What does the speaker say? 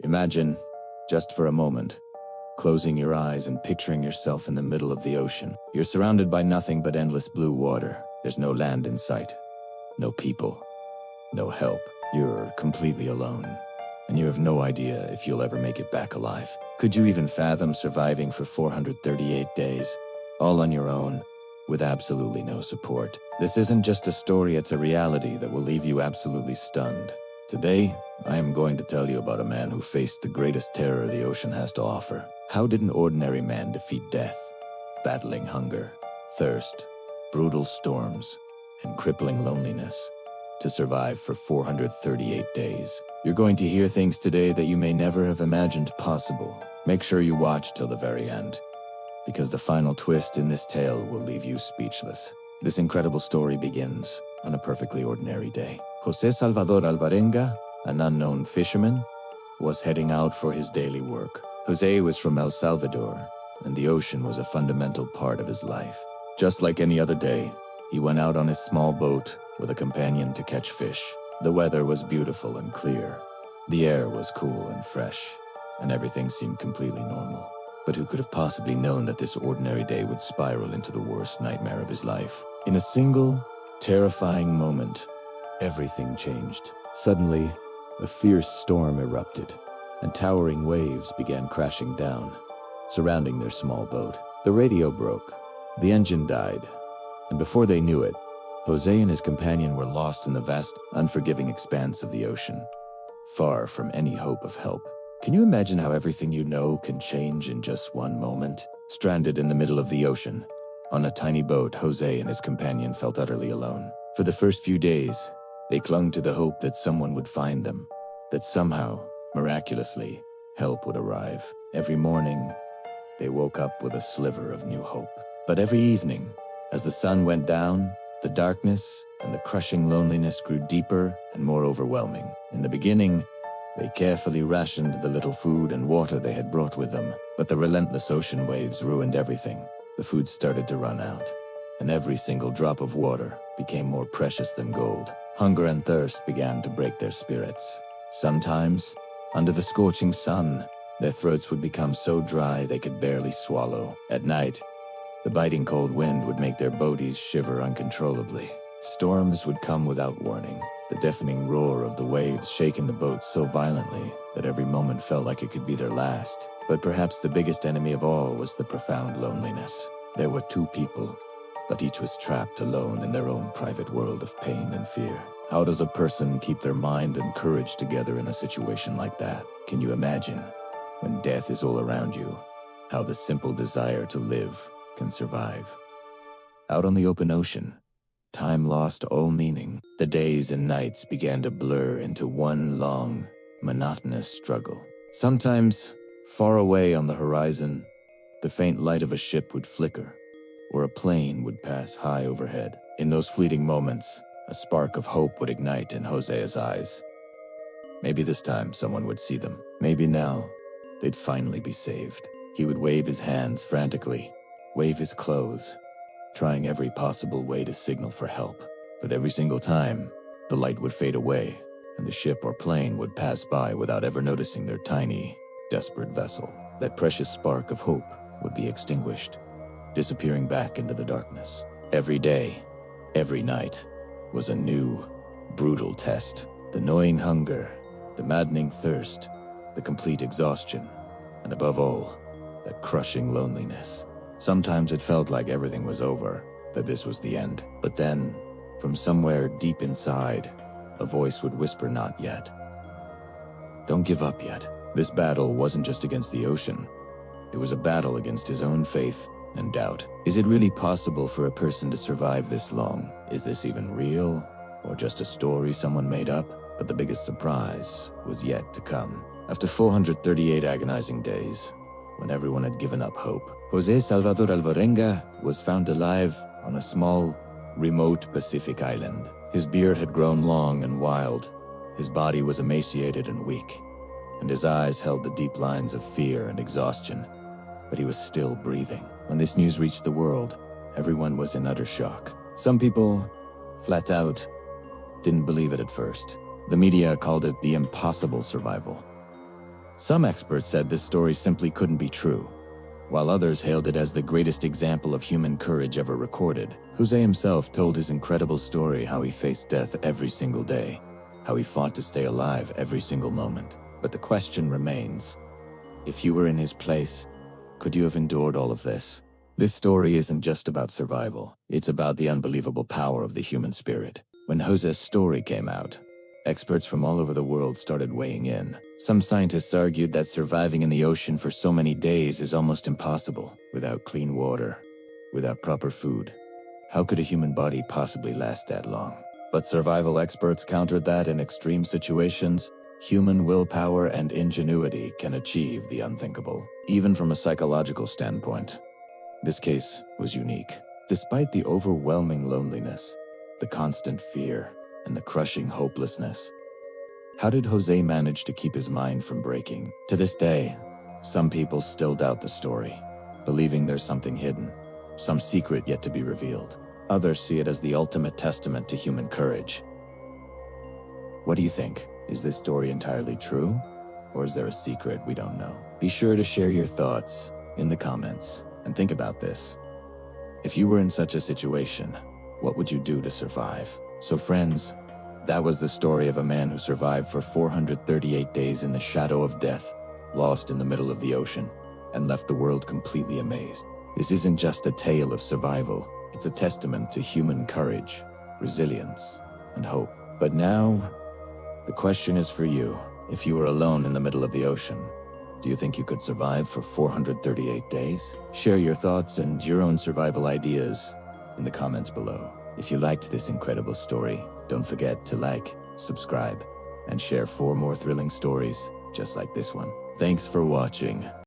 Imagine, just for a moment, closing your eyes and picturing yourself in the middle of the ocean. You're surrounded by nothing but endless blue water. There's no land in sight, no people, no help. You're completely alone, and you have no idea if you'll ever make it back alive. Could you even fathom surviving for 438 days, all on your own, with absolutely no support? This isn't just a story, it's a reality that will leave you absolutely stunned. Today, I am going to tell you about a man who faced the greatest terror the ocean has to offer. How did an ordinary man defeat death, battling hunger, thirst, brutal storms, and crippling loneliness to survive for 438 days? You're going to hear things today that you may never have imagined possible. Make sure you watch till the very end, because the final twist in this tale will leave you speechless. This incredible story begins on a perfectly ordinary day. José Salvador Alvarenga, an unknown fisherman, was heading out for his daily work. José was from El Salvador, and the ocean was a fundamental part of his life. Just like any other day, he went out on his small boat with a companion to catch fish. The weather was beautiful and clear. The air was cool and fresh, and everything seemed completely normal. But who could have possibly known that this ordinary day would spiral into the worst nightmare of his life? In a single, terrifying moment, everything changed. Suddenly, a fierce storm erupted, and towering waves began crashing down, surrounding their small boat. The radio broke, the engine died, and before they knew it, José and his companion were lost in the vast, unforgiving expanse of the ocean, far from any hope of help. Can you imagine how everything you know can change in just one moment? Stranded in the middle of the ocean, on a tiny boat, José and his companion felt utterly alone. For the first few days, they clung to the hope that someone would find them, that somehow, miraculously, help would arrive. Every morning, they woke up with a sliver of new hope. But every evening, as the sun went down, the darkness and the crushing loneliness grew deeper and more overwhelming. In the beginning, they carefully rationed the little food and water they had brought with them, but the relentless ocean waves ruined everything. The food started to run out, and every single drop of water became more precious than gold. Hunger and thirst began to break their spirits. Sometimes, under the scorching sun, their throats would become so dry they could barely swallow. At night, the biting cold wind would make their bodies shiver uncontrollably. Storms would come without warning, the deafening roar of the waves shaking the boat so violently that every moment felt like it could be their last. But perhaps the biggest enemy of all was the profound loneliness. There were two people, but each was trapped alone in their own private world of pain and fear. How does a person keep their mind and courage together in a situation like that? Can you imagine, when death is all around you, how the simple desire to live can survive? Out on the open ocean, time lost all meaning. The days and nights began to blur into one long, monotonous struggle. Sometimes, far away on the horizon, the faint light of a ship would flicker, or a plane would pass high overhead. In those fleeting moments, a spark of hope would ignite in José's eyes. Maybe this time someone would see them. Maybe now, they'd finally be saved. He would wave his hands frantically, wave his clothes, trying every possible way to signal for help. But every single time, the light would fade away, and the ship or plane would pass by without ever noticing their tiny, desperate vessel. That precious spark of hope would be extinguished, disappearing back into the darkness. Every day, every night, was a new, brutal test. The gnawing hunger, the maddening thirst, the complete exhaustion, and above all, that crushing loneliness. Sometimes it felt like everything was over, that this was the end. But then, from somewhere deep inside, a voice would whisper, "Not yet. Don't give up yet." This battle wasn't just against the ocean. It was a battle against his own faith and doubt. Is it really possible for a person to survive this long? Is this even real, or just a story someone made up? But the biggest surprise was yet to come. After 438 agonizing days, when everyone had given up hope, José Salvador Alvarenga was found alive on a small, remote Pacific island. His beard had grown long and wild, his body was emaciated and weak, and his eyes held the deep lines of fear and exhaustion. But he was still breathing. When this news reached the world, everyone was in utter shock. Some people, flat out, didn't believe it at first. The media called it the impossible survival. Some experts said this story simply couldn't be true, while others hailed it as the greatest example of human courage ever recorded. Jose himself told his incredible story how he faced death every single day, how he fought to stay alive every single moment. But the question remains, if you were in his place, could you have endured all of this? This story isn't just about survival, it's about the unbelievable power of the human spirit. When Jose's story came out, experts from all over the world started weighing in. Some scientists argued that surviving in the ocean for so many days is almost impossible, without clean water, without proper food. How could a human body possibly last that long? But survival experts countered that in extreme situations, human willpower and ingenuity can achieve the unthinkable, even from a psychological standpoint. This case was unique. Despite the overwhelming loneliness, the constant fear, and the crushing hopelessness, how did Jose manage to keep his mind from breaking? To this day, some people still doubt the story, believing there's something hidden, some secret yet to be revealed. Others see it as the ultimate testament to human courage. What do you think? Is this story entirely true? Or is there a secret we don't know? Be sure to share your thoughts in the comments. And think about this. If you were in such a situation, what would you do to survive? So friends, that was the story of a man who survived for 438 days in the shadow of death, lost in the middle of the ocean, and left the world completely amazed. This isn't just a tale of survival, it's a testament to human courage, resilience, and hope. But now, the question is for you. If you were alone in the middle of the ocean, do you think you could survive for 438 days? Share your thoughts and your own survival ideas in the comments below. If you liked this incredible story, don't forget to like, subscribe, and share 4 more thrilling stories just like this one. Thanks for watching.